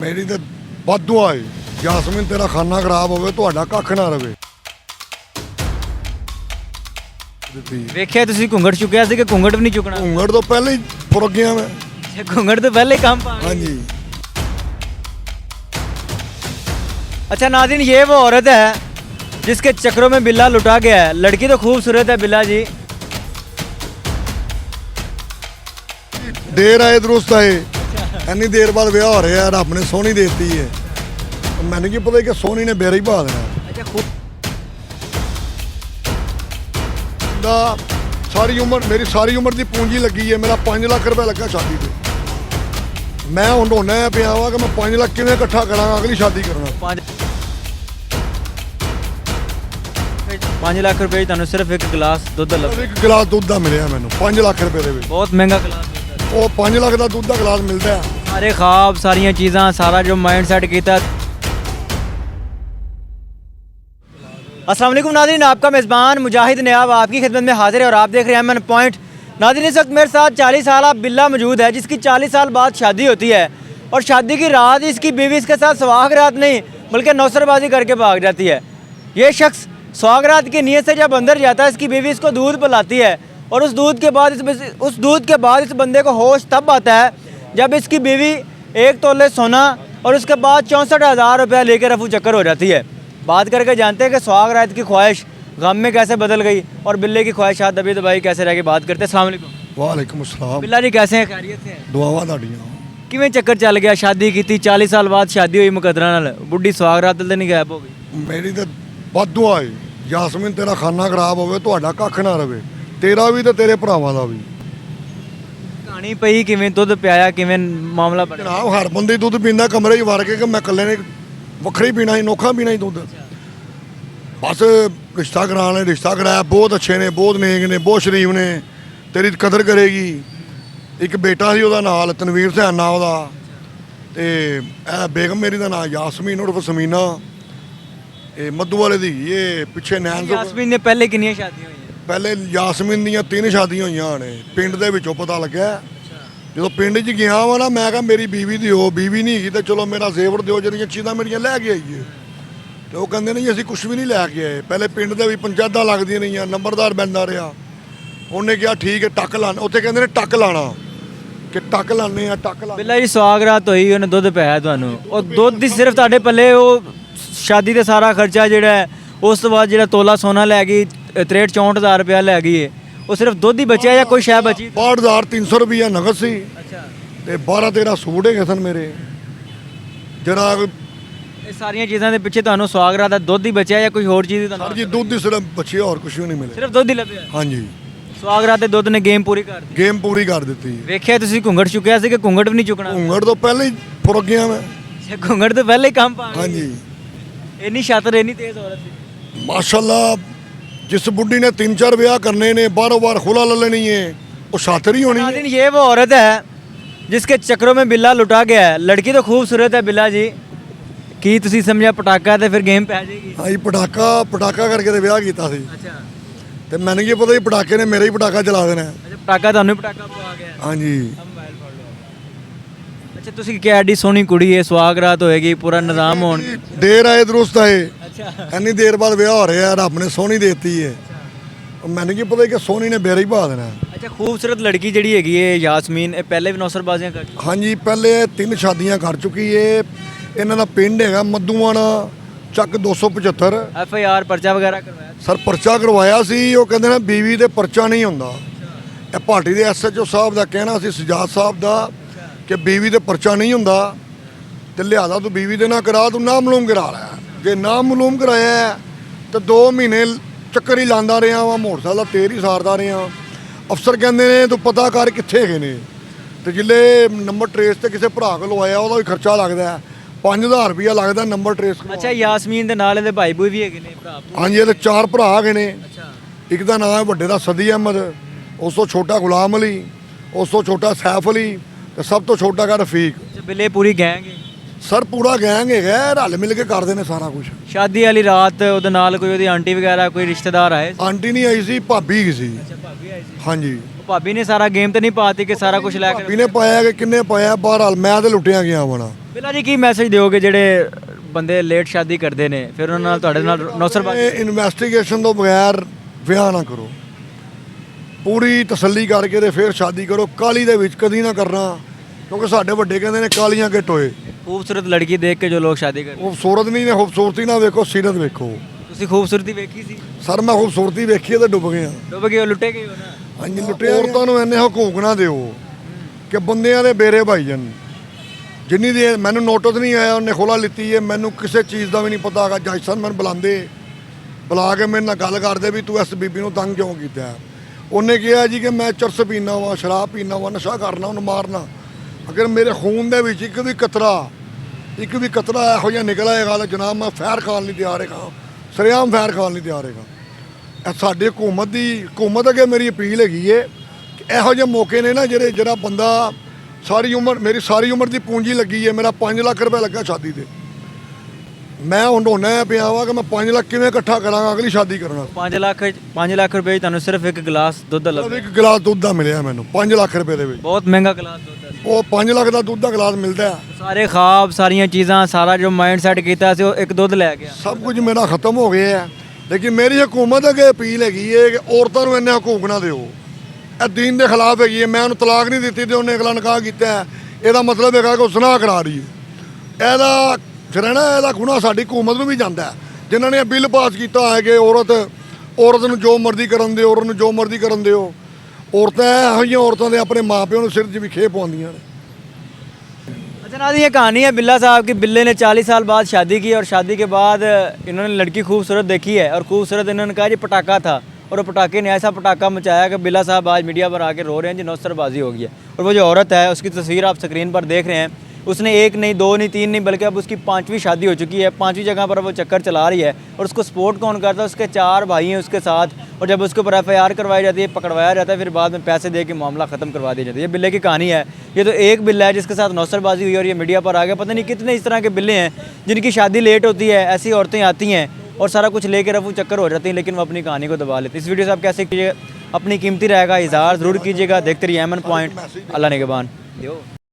ਮੇਰੀ ਤੇ ਵਾਧੂ ਆਏ ਜਾਸਮੀਨ ਤੇਰਾ ਖਾਨਾ ਖਰਾਬ ਹੋਵੇ ਤੁਹਾਡਾ ਕੱਖ ਨਾ ਰਵੇ। ਵੇਖਿਆ ਤੁਸੀਂ ਘੁੰਗੜ ਚੁੱਕਿਆ ਸੀ ਕਿ ਘੁੰਗੜ ਵੀ ਨਹੀਂ ਚੁੱਕਣਾ? ਘੁੰਗੜ ਤੋਂ ਪਹਿਲਾਂ ਹੀ ਫੁਰ ਗਿਆ ਮੈਂ। घूंघट तो पहले ही काम पा गई। हाँ जी। अच्छा नाज़रीन, ये वो औरत है जिसके चक्रों में बिल्ला लुटा गया है। लड़की तो खूबसूरत है बिल्ला जी। देर आए दुरुस्त आए। इन्नी देर बाद विआह हो रहा है, रब ने सोहनी देती है। मैंने की पता कि सोहनी ने बेरा ही पा देना। अच्छा सारी उम्र मेरी सारी उम्र की पूंजी लगी है। मेरा 5 लाख रुपया लगा शादी पे। मैं हूँ ढोना पिया वा कि मैं 5 लाख किवें इकट्ठा करा अगली शादी करना। 5 लाख रुपए ਤੁਹਾਨੂੰ ਸਿਰਫ ਇੱਕ ਗਲਾਸ ਦੁੱਧ ਲੱਭਦਾ। एक गिलास दुध का मिले मैंने 5 लाख रुपए ਦੇ ਵਿੱਚ। ਬਹੁਤ ਮਹਿੰਗਾ ਗਲਾਸ ਮਿਲਦਾ। ਉਹ 5 ਲੱਖ ਦਾ ਦੁੱਧ ਦਾ ਗਲਾਸ ਮਿਲਦਾ ਹੈ। ਸਾਰੇ ਖਾਬ ਸਾਰੀਆਂ ਚੀਜ਼ਾਂ ਸਾਰਾ ਜੋ ਮਾइंड सेट ਕੀਤਾ। अस्सलाम वालेकुम नाज़रीन, आपका मेज़बान मुजाहिद नयाब आपकी खिदमत में हाजिर है और आप देख रहे हैं अमन पॉइंट। नाज़रीन, इस वक्त मेरे साथ 40 साल बिल्ला मौजूद है जिसकी 40 साल बाद शादी होती है और शादी की रात इसकी बीवी इसके साथ सुहागरात नहीं बल्कि नौसरबाजी करके भाग जाती है। ये शख्स सुहागरात की नीयत से जब अंदर जाता है इसकी बीवी इसको दूध पिलाती है और उस दूध के बाद इस बंदे को होश तब आता है जब इसकी बीवी 1 तोले सोना और उसके बाद 64,000 रुपया लेकर रफू चक्कर हो जाती है। बात करके जानते हैं कि सुहागरात की ख्वाहिश गम में कैसे बदल गई और बिल्ले की ख्वाहिशात अभी तो भाई कैसे रह गई। बात करते हैं। अस्सलाम वालेकुम। वालेकुम अस्सलाम। बिल्ला जी कैसे हैं? खैरियत से हैं? दुआवां ਤੁਹਾਡੀਆਂ। किवें चक्कर चल गया? शादी की 40 साल बाद शादी हुई मुकदरा नाल, बुढ़ी सुहागरात तो नहीं गायब हो गई? ਮੇਰੀ ਤੇ ਵਾਧੂ ਆਏ ਜਾਸਮੀਨ ਤੇਰਾ ਖਾਨਾ ਖਰਾਬ ਹੋਵੇ ਤੁਹਾਡਾ ਕੱਖ ਨਾ ਰਵੇ। ਤੇਰਾ ਵੀ ਤੇ ਤੇਰੇ ਭਰਾਵਾਂ ਦਾ ਵੀ। कहानी पई किवें? दुध पियाया किवें? मामला बना? ਜਨਾਬ ਹਰ ਬੰਦੇ ਦੁੱਧ ਪੀਂਦਾ ਕਮਰੇ 'ਚ ਵੜ ਕੇ ਕਿ ਮੈਂ ਇਕੱਲੇ ਨੇ ਵੱਖਰੀ ਪੀਣਾ ਸੀ, ਨੋਖਾ ਪੀਣਾ ਸੀ ਦੁੱਧ। ਬਸ ਰਿਸ਼ਤਾ ਕਰਾਉਣਾ ਰਿਸ਼ਤਾ ਕਰਾਇਆ। ਬਹੁਤ ਅੱਛੇ ਨੇ, ਬਹੁਤ ਨੇਕ ਨੇ, ਬਹੁਤ ਸ਼ਰੀਫ ਨੇ, ਤੇਰੀ ਕਦਰ ਕਰੇਗੀ। ਇੱਕ ਬੇਟਾ ਸੀ ਉਹਦਾ ਨਾਲ ਤਨਵੀਰ ਹੁਸੈਨ ਨਾਂ ਉਹਦਾ, ਤੇ ਇਹ ਬੇਗਮ ਮੇਰੀ ਦਾ ਨਾਂ ਯਾਸਮੀਨ ਉਰਫ ਸਮੀਨਾ, ਇਹ ਮੱਧੂ ਵਾਲੇ ਦੀ। ਇਹ ਪਿੱਛੇ ਨੈਣ ਤੋਂ यास्मीन ने पहले कितनी शादी हुई है? ਪਹਿਲੇ ਯਾਸਮੀਨ ਦੀਆਂ 3 ਸ਼ਾਦੀਆਂ ਹੋਈਆਂ ਨੇ। ਪਿੰਡ ਦੇ ਵਿੱਚੋਂ ਪਤਾ ਲੱਗਿਆ ਜਦੋਂ ਪਿੰਡ 'ਚ ਗਿਆ ਵਾ ਨਾ, ਮੈਂ ਕਿਹਾ ਮੇਰੀ ਬੀਵੀ ਦਿਓ, ਬੀਵੀ ਨਹੀਂ ਹੈਗੀ ਤਾਂ ਚਲੋ ਮੇਰਾ ਜ਼ੇਵਰ ਦਿਓ, ਜਿਹੜੀਆਂ ਚੀਜ਼ਾਂ ਮੇਰੀਆਂ ਲੈ ਕੇ ਆਈਏ। ਤੇ ਉਹ ਕਹਿੰਦੇ ਨਹੀਂ ਅਸੀਂ ਕੁਝ ਵੀ ਨਹੀਂ ਲੈ ਕੇ ਆਏ। ਪਹਿਲੇ ਪਿੰਡ ਦੇ ਵੀ ਪੰਚਾਇਤਾਂ ਲੱਗਦੀਆਂ ਰਹੀਆਂ, ਨੰਬਰਦਾਰ ਬੰਦਾ ਰਿਹਾ। ਉਹਨੇ ਕਿਹਾ ਠੀਕ ਹੈ ਟੱਕ ਲਾਣਾ, ਉੱਥੇ ਕਹਿੰਦੇ ਨੇ ਟੱਕ ਲਾਣਾ ਕਿ ਟੱਕ ਲਾਣੇ ਆ, ਟੱਕ ਲਾ। बिल्ला जी सुहागरात होई ਉਹਨੇ ਦੁੱਧ ਪਿਆਇਆ ਤੁਹਾਨੂੰ ਔਰ ਦੁੱਧ ਦੀ ਸਿਰਫ ਤੁਹਾਡੇ ਪੱਲੇ ਉਹ ਸ਼ਾਦੀ ਦੇ ਸਾਰਾ ਖਰਚਾ ਜਿਹੜਾ ਹੈ, ਉਸ ਤੋਂ ਬਾਅਦ ਜਿਹੜਾ ਤੋਲਾ ਸੋਨਾ ਲੈ ਗਈ 63-64,000 ਰੁਪਇਆ ਲੈ ਗਈ ਹੈ, ਉਹ ਸਿਰਫ ਦੁੱਧ ਹੀ ਬਚਿਆ ਜਾਂ ਕੋਈ ਸ਼ੈ ਬਚੀ? 62,300 ਰੁਪਈਆ ਨਗਦ ਸੀ ਅੱਛਾ। ਤੇ 12-13 ਸੂਟ ਹੈਗੇ ਸਨ ਮੇਰੇ। ਜਿਹੜਾ ਇਹ ਸਾਰੀਆਂ ਚੀਜ਼ਾਂ ਦੇ ਪਿੱਛੇ ਤੁਹਾਨੂੰ ਸੁਹਾਗਰਾਤ ਦਾ ਦੁੱਧ ਹੀ ਬਚਿਆ ਜਾਂ ਕੋਈ ਹੋਰ ਚੀਜ਼ ਸਰ ਤੁਹਾਨੂੰ? ਜੀ ਦੁੱਧ ਹੀ ਸਿਰਫ ਬਚਿਆ, ਹੋਰ ਕੁਝ ਵੀ ਨਹੀਂ ਮਿਲਿਆ। ਸਿਰਫ ਦੁੱਧ ਹੀ ਲੱਭਿਆ? ਹਾਂਜੀ, ਸੁਹਾਗਰਾਤ ਦੇ ਦੁੱਧ ਨੇ ਗੇਮ ਪੂਰੀ ਕਰ ਦਿੱਤੀ। ਗੇਮ ਪੂਰੀ ਕਰ ਦਿੱਤੀ। ਵੇਖਿਆ ਤੁਸੀਂ ਘੁੰਗੜ ਚੁੱਕਿਆ ਸੀ ਕਿ ਘੁੰਗੜ ਵੀ ਨਹੀਂ ਚੁੱਕਣਾ? ਘੁੰਗੜ ਤੋਂ ਪਹਿਲਾਂ ਹੀ ਫੁਰ ਗਿਆ ਮੈਂ। ਘੁੰਗੜ ਤੋਂ ਪਹਿਲੇ ਹੀ ਕੰਮ ਪਾ ਗਈ। ਹਾਂਜੀ ਇੰਨੀ ਸ਼ਾਤਰ ਇੰਨੀ ਤੇਜ਼ ਔਰਤ ਸੀ। ਮਾਸ਼ਾਅੱਲਾ, जिस बुढ़ी ने 3-4 ब्याह करने ने, बारों बार खुला ले लेनी है, वो शातिर ही होनी है। नाज़रीन, ये वो औरत है जिसके चक्रों में बिल्ला लुटा गया है। लड़की तो खूबसूरत है बिल्ला जी की तुसी समझा पटाका तो फिर गेम पै जाएगी। हाँ जी, पटाका करके तो ब्याह किया सी। अच्छा। ते मैंने की पता ही पटाके ने मेरा ही पटाका चला देना है। अच्छा, पटाका ਤੁਹਾਨੂੰ ਪਟਾਕਾ ਪਵਾ ਗਿਆ। हाँ जी। अच्छा, ਤੁਸੀਂ ਕੀ ਐਡੀ ਸੋਹਣੀ ਕੁੜੀ ਹੈ, ਸੁਹਾਗਰਾਤ ਹੋਏਗੀ, ਪੂਰਾ ਨਿਜ਼ਾਮ ਹੋਣ। देर आए दुरुस्त आए। अच्छा। इन्नी देर बाद विआह हो रहा है, रब ने सोहनी देती है। मैंने की पता कि सोहनी ने बेरा ही पा देना है। अच्छा, खूबसूरत लड़की ਜਿਹੜੀ ਹੈਗੀ ਹੈ ਯਾਸਮੀਨ, ਇਹ ਪਹਿਲੇ ਵੀ ਨੌਸਰਬਾਜ਼ੀਆਂ ਕਰ ਚੁੱਕੀ? हाँ जी, पहले 3 शादियां कर चुकी है। इन्हों का पिंड है मधुआना ਚੱਕ 275। FIR ਪਰਚਾ ਵਗੈਰਾ ਕਰਵਾਇਆ? ਸਰ ਪਰਚਾ ਕਰਵਾਇਆ ਸੀ। ਉਹ ਕਹਿੰਦੇ ਨੇ ਬੀਵੀ ਦੇ ਪਰਚਾ ਨਹੀਂ ਹੁੰਦਾ। ਇਹ ਭਾਟੀ ਦੇ SHO ਸਾਹਿਬ ਦਾ ਕਹਿਣਾ ਸੀ, ਸਜਾਦ ਸਾਹਿਬ ਦਾ, ਕਿ ਬੀਵੀ ਦੇ ਪਰਚਾ ਨਹੀਂ ਹੁੰਦਾ ਤੇ ਲਿਆਦਾ ਤੂੰ ਬੀਵੀ ਦੇ ਨਾ ਕਰਾ, ਤੂੰ ਨਾ ਮਲੂਮ ਕਰਾ ਲੈ। ਜੇ ਨਾ ਮਲੂਮ ਕਰਾਇਆ ਤਾਂ 2 ਮਹੀਨੇ ਚੱਕਰ ਹੀ ਲਾਉਂਦਾ ਰਿਹਾ ਵਾ, ਮੋਟਰਸਾਈਕਲ ਦਾ ਤੇਲ ਹੀ ਸਾਰਦਾ ਰਿਹਾ। ਅਫਸਰ ਕਹਿੰਦੇ ਨੇ ਤੂੰ ਪਤਾ ਕਰ ਕਿੱਥੇ ਹੈਗੇ ਨੇ, ਤੇ ਜਿੱਲੇ ਨੰਬਰ ਟਰੇਸ ਤੇ ਕਿਸੇ ਭਰਾ ਕੋਲ ਲਵਾਇਆ ਉਹਦਾ ਵੀ ਖਰਚਾ ਲੱਗਦਾ 5,000 ਰੁਪਇਆ ਲੱਗਦਾ ਨੰਬਰ ਟਰੇਸ। ਅੱਛਾ, ਯਾਸਮੀਨ ਦੇ ਨਾਲ ਇਹਦੇ ਭਾਈ ਬੂਈ ਵੀ ਹੈਗੇ ਨੇ, ਭਰਾ? ਹਾਂਜੀ, ਇਹਦੇ 4 ਭਰਾ ਹੈਗੇ ਨੇ। ਅੱਛਾ। ਇੱਕ ਦਾ ਨਾਮ ਹੈ ਵੱਡੇ ਦਾ ਸਦੀ ਅਹਿਮਦ, ਉਸ ਤੋਂ ਛੋਟਾ ਗੁਲਾਮ ਅਲੀ, ਉਸ ਤੋਂ ਛੋਟਾ ਸੈਫ ਅਲੀ ਤੇ ਸਭ ਤੋਂ ਛੋਟਾ ਹੈ ਰਫੀਕ। ਅੱਛਾ, ਬਿੱਲੇ ਪੂਰੀ ਗੈਂਗ ਹੈ? ਸਰ ਪੂਰਾ ਗੈਂਗ ਹੈਗਾ, ਰਲ ਮਿਲ ਕੇ ਕਰਦੇ ਨੇ ਸਾਰਾ ਕੁਝ। ਸ਼ਾਦੀ ਵਾਲੀ ਰਾਤ ਉਹਦੇ ਨਾਲ ਕੋਈ ਉਹਦੀ ਆਂਟੀ ਵਗੈਰਾ ਕੋਈ ਰਿਸ਼ਤੇਦਾਰ ਆਏ? ਆਂਟੀ ਨਹੀਂ ਆਈ ਸੀ, ਭਾਬੀ ਗਈ ਸੀ। ਅੱਛਾ, ਭਾਬੀ ਆਈ ਸੀ। ਹਾਂਜੀ, ਭਾਬੀ ਨੇ ਸਾਰਾ ਗੇਮ ਤੇ ਨਹੀਂ ਪਾਤੀ ਕਿ ਸਾਰਾ ਕੁਝ ਲੈ ਕੇ? ਭਾਬੀ ਨੇ ਪਾਇਆ ਕਿ ਕਿੰਨੇ ਪਾਇਆ, ਬਹਰਹਾਲ ਮੈਂ ਤੇ ਲੁੱਟਿਆ ਗਿਆ ਵਾਣਾ। ਬਿੱਲਾ ਜੀ ਕੀ ਮੈਸੇਜ ਦਿਓਗੇ ਜਿਹੜੇ ਬੰਦੇ ਲੇਟ ਸ਼ਾਦੀ ਕਰਦੇ ਨੇ ਫਿਰ ਉਹਨਾਂ ਨਾਲ ਤੁਹਾਡੇ ਨਾਲ ਨੌਸਰਬਾਜ਼ੀ ਇਨਵੈਸਟੀਗੇਸ਼ਨ ਤੋਂ ਬਗੈਰ ਵਿਆਹ ਨਾ ਕਰੋ, ਪੂਰੀ ਤਸੱਲੀ ਕਰਕੇ ਤੇ ਫਿਰ ਸ਼ਾਦੀ ਕਰੋ। ਕਾਲੀ ਦੇ ਵਿੱਚ ਕਦੀ ਨਾ ਕਰਨਾ, ਕਿਉਂਕਿ ਸਾਡੇ ਵੱਡੇ ਕਹਿੰਦੇ ਨੇ ਕਾਲੀਆਂ ਕੇ ਟੋਏ। ਖੂਬਸੂਰਤ ਲੜਕੀ ਦੇਖ ਕੇ ਜੋ ਲੋਕ ਸ਼ਾਦੀ ਕਰਦੇ ਖੂਬਸੂਰਤ ਨਹੀਂ ਨੇ, ਖੂਬਸੂਰਤੀ ਨਾ ਵੇਖੋ, ਸੀਰਤ ਵੇਖੋ। ਤੁਸੀਂ ਖੂਬਸੂਰਤੀ ਵੇਖੀ ਸੀ? ਸਰ ਮੈਂ ਖੂਬਸੂਰਤੀ ਵੇਖੀ ਹੈ ਤੇ ਡੁੱਬ ਗਿਆ। ਡੁੱਬ ਗਏ ਹੋ, ਲੁੱਟੇ ਗਏ ਹੋ ਨਾ। ਹਾਂਜੀ ਲੁੱਟਿਆ। ਔਰਤਾਂ ਨੂੰ ਇੰਨੇ ਹਕੂਕ ਨਾ ਦਿਓ ਕਿ ਬੰਦਿਆਂ ਦੇ ਬੇਰੇ ਭਾਈ ਜਾਣ। ਜਿੰਨੀ ਦੇਰ ਮੈਨੂੰ ਨੋਟਿਸ ਨਹੀਂ ਆਇਆ ਉਹਨੇ ਖੋਲਾ ਲਿੱਤੀ ਹੈ, ਮੈਨੂੰ ਕਿਸੇ ਚੀਜ਼ ਦਾ ਵੀ ਨਹੀਂ ਪਤਾ ਹੈਗਾ। ਜੱਜ ਸਾਹਿਬ ਮੈਨੂੰ ਬੁਲਾ ਕੇ ਮੇਰੇ ਨਾਲ ਗੱਲ ਕਰਦੇ ਵੀ ਤੂੰ ਇਸ ਬੀਬੀ ਨੂੰ ਤੰਗ ਕਿਉਂ ਕੀਤਾ। ਉਹਨੇ ਕਿਹਾ ਜੀ ਕਿ ਮੈਂ ਚਰਸ ਪੀਣਾ ਵਾ, ਸ਼ਰਾਬ ਪੀਣਾ ਵਾ, ਨਸ਼ਾ ਕਰਨਾ, ਉਹਨੂੰ ਮਾਰਨਾ। ਅਗਰ ਮੇਰੇ ਖੂਨ ਦੇ ਵਿੱਚ ਇੱਕ ਵੀ ਕਤਰਾ ਇਹੋ ਜਿਹਾ ਨਿਕਲ ਆਏਗਾ ਤਾਂ ਜਨਾਬ ਮੈਂ ਫੈਰ ਖਾਣ ਲਈ ਤਿਆਰ ਹੈਗਾ, ਸਰੇਆਮ ਫੈਰ ਖਾਣ ਲਈ ਤਿਆਰ ਹੈਗਾ। ਇਹ ਸਾਡੀ ਹਕੂਮਤ ਅੱਗੇ ਮੇਰੀ ਅਪੀਲ ਹੈਗੀ ਹੈ ਕਿ ਇਹੋ ਜਿਹੇ ਮੌਕੇ ਨੇ ਨਾ ਜਿਹੜਾ ਬੰਦਾ ਮੇਰੀ ਸਾਰੀ ਉਮਰ ਦੀ ਪੂੰਜੀ ਲੱਗੀ ਹੈ, ਮੇਰਾ 5 ਲੱਖ ਰੁਪਏ ਲੱਗਾ ਸ਼ਾਦੀ ਤੇ। ਮੈਂ ਹੁਣ ਰੋਣਾ ਪਿਆ ਵਾ ਕਿ ਮੈਂ 5 ਲੱਖ ਕਿਵੇਂ ਇਕੱਠਾ ਕਰਾਂਗਾ ਅਗਲੀ ਸ਼ਾਦੀ ਕਰਨਾ। 5 ਲੱਖ ਰੁਪਏ 'ਚ ਤੁਹਾਨੂੰ ਸਿਰਫ ਇੱਕ ਗਲਾਸ ਦੁੱਧ ਦਾ ਲੱਗਾ। ਇੱਕ ਗਲਾਸ ਦੁੱਧ ਦਾ ਮਿਲਿਆ ਮੈਨੂੰ 5 ਲੱਖ ਰੁਪਏ ਦੇ ਵਿੱਚ। ਬਹੁਤ ਮਹਿੰਗਾ ਗਲਾਸ ਦੁੱਧ ਦਾ। ਉਹ 5 ਲੱਖ ਦਾ ਦੁੱਧ ਦਾ ਗਲਾਸ ਮਿਲਦਾ ਹੈ। ਸਾਰੇ ਖਾਬ, ਸਾਰੀਆਂ ਚੀਜ਼ਾਂ, ਸਾਰਾ ਜੋ ਮਾਈਂਡ ਸੈਟ ਕੀਤਾ ਸੀ ਉਹ ਇੱਕ ਦੁੱਧ ਲੈ ਗਿਆ। ਸਭ ਕੁਝ ਮੇਰਾ ਖਤਮ ਹੋ ਗਿਆ ਹੈ। ਲੇਕਿਨ ਮੇਰੀ ਹਕੂਮਤ ਅੱਗੇ ਅਪੀਲ ਹੈਗੀ ਹੈ ਕਿ ਔਰਤਾਂ ਨੂੰ ਇੰਨੇ ਹਕੂਕ ਨਾ ਦਿਓ। ਇਹ ਦੀਨ ਦੇ ਖਿਲਾਫ ਹੈਗੀ ਹੈ। ਮੈਂ ਉਹਨੂੰ ਤਲਾਕ ਨਹੀਂ ਦਿੱਤੀ ਤੇ ਉਹਨੇ ਅਗਲਾ ਨਿਕਾਹ ਕੀਤਾ ਹੈ, ਇਹਦਾ ਮਤਲਬ ਹੈਗਾ ਕਿ ਉਹ ਜ਼ਨਾਹ ਕਰਾ ਰਹੀ ਹੈ। ਇਹਦਾ ਗੁਨਾਹ ਸਾਡੀ ਹਕੂਮਤ ਨੂੰ ਵੀ ਜਾਂਦਾ ਹੈ, ਜਿਨ੍ਹਾਂ ਨੇ ਬਿੱਲ ਪਾਸ ਕੀਤਾ ਹੈ ਕਿ ਔਰਤ ਨੂੰ ਜੋ ਮਰਜ਼ੀ ਕਰਨ ਦਿਓ, ਔਰਤ ਨੂੰ ਜੋ ਮਰਜ਼ੀ ਕਰਨ ਦਿਓ। ਔਰਤਾਂ ਇਹੋ ਜਿਹੀਆਂ ਔਰਤਾਂ ਦੇ ਆਪਣੇ ਮਾਂ ਪਿਓ ਨੂੰ ਸਿਰ 'ਚ ਵੀ ਖੇਹ ਪਾਉਂਦੀਆਂ ਨੇ। अच्छा नाज़रीन, ये कहानी है बिल्ला साहब की। बिल्ले ने 40 साल बाद शादी की और शादी के बाद इन्होंने लड़की खूबसूरत देखी है और खूबसूरत इन्होंने कहा ये पटाखा था और वो पटाखे ने ऐसा पटाखा मचाया कि बिल्ला साहब आज मीडिया पर आके रो रहे हैं जी नौसरबाजी हो गई है। और वो जो औरत है उसकी तस्वीर आप स्क्रीन पर देख रहे हैं, उसने 1 नहीं 2 नहीं 3 नहीं बल्कि अब उसकी 5वीं शादी हो चुकी है। 5वीं जगह पर वो चक्कर चला रही है और उसको सपोर्ट कौन करता है? उसके 4 भाई हैं उसके साथ। और जब उसके ऊपर FIR करवाई जाती है, पकड़वाया जाता है, फिर बाद में पैसे दे के मामला ख़त्म करवा दिया जाता है। ये बिल्ले की कहानी है। ये तो एक बिल्ला है जिसके साथ नौसरबाजी हुई और ये मीडिया पर आ गया। पता नहीं कितने इस तरह के बिल्ले हैं जिनकी शादी लेट होती है, ऐसी औरतें आती हैं और सारा कुछ लेकर रफू चक्कर हो जाती हैं, लेकिन वो अपनी कहानी को दबा लेते हैं। इस वीडियो से आप कैसे कीजिए, अपनी कीमती रहेगा इज़हार ज़रूर कीजिएगा। देखते रहिए एमएन पॉइंट। अल्लाह निगहबान।